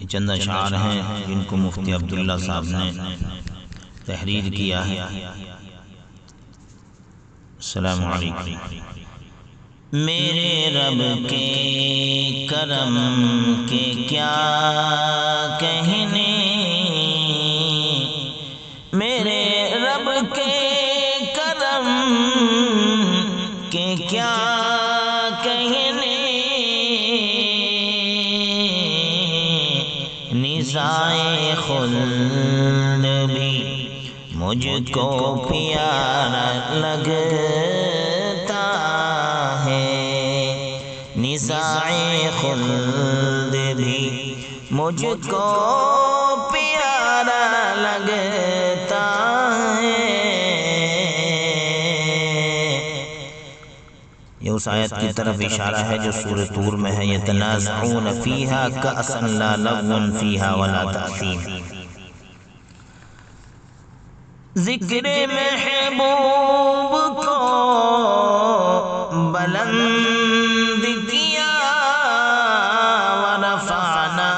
یہ چند اشعار ہیں جن کو مفتی عبداللہ صاحب نے تحریر کیا ہے۔ السلام علیکم۔ میرے رب کے کرم کے کیا کہنے، میرے رب کے کرم کے کیا کہنے، نسائے خلد بھی مجھ کو پیارا لگتا ہے، نسائے خلد بھی مجھ کو پیارا لگتا ہے۔ یہ اس آیت کی طرف اشارہ ہے جو سورۃ طور میں ہے، یتنازعون فیہا کأسا لا لغو فیہا ولا تأثیم۔ ذکر محبوب کو بلند کیا ورفعنا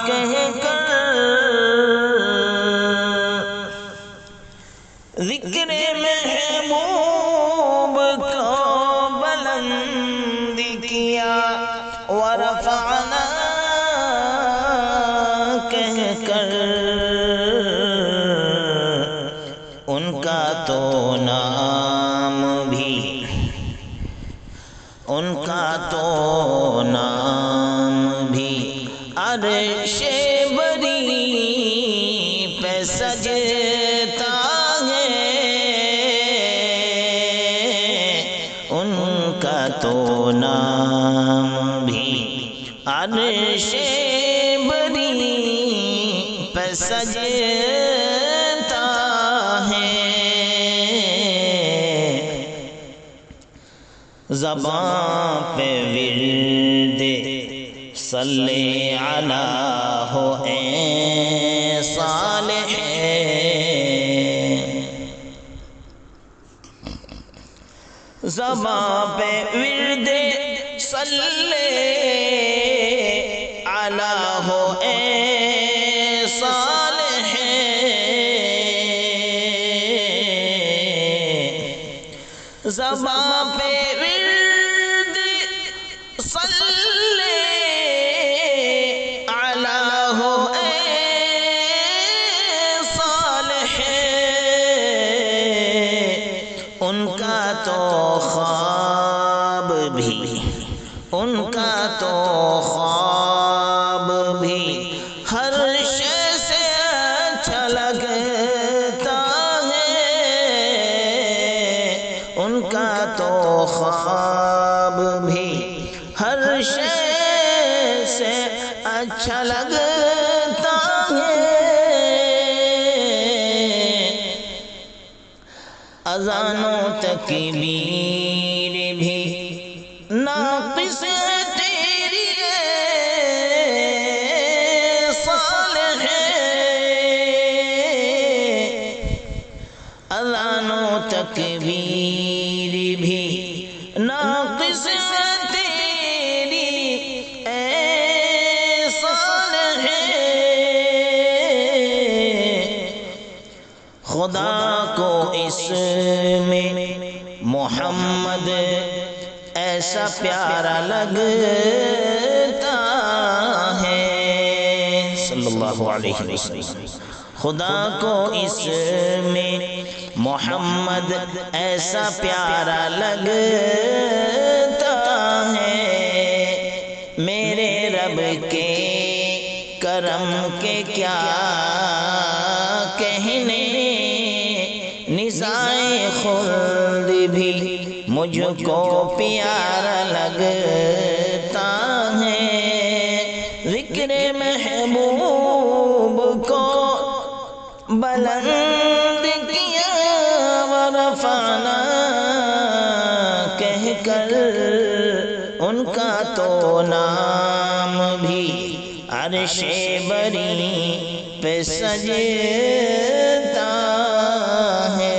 کہہ کر، ذکر محبوب کو بلند کیا ورفعنا کہہ کر، ان کا تو نام بھی، ان کا تو نام بھی عرش بری پہ سجتا ہے، ان کا تو نام بھی عرش بری پہ سجتا ہے۔ زباں پہ ورد صلی علی ہو اے صالح، زباں پہ ورد صلی علی ہو اے صالح، زباں پہ ورد صلی علی ہو اے صالح، ان کا تو خواب بھی، ان کا تو خواب بھی ہر شے سے اچھا لگتا ہے، ان کا تو خواب بھی ہر شے سے اچھا لگتا ہے۔ اذان و تکبیر بھی ناقص ہے تیری صالح، اذان و تکبیر بھی ناقص ہے تیری اے صالح، خدا کو اس میں محمد ایسا پیارا لگتا ہے، صلی اللہ علیہ وسلم، خدا کو اس میں محمد ایسا پیارا لگتا ہے، میرے رب کے کرم کے کیا کہنے، نسائے خلد بھی مجھ کو پیارا لگتا ہے، ذکر محبوب کو بلند کیا ورفعنا کہہ کر، ان کا تو نام بھی عرش بری پہ سجتا ہے۔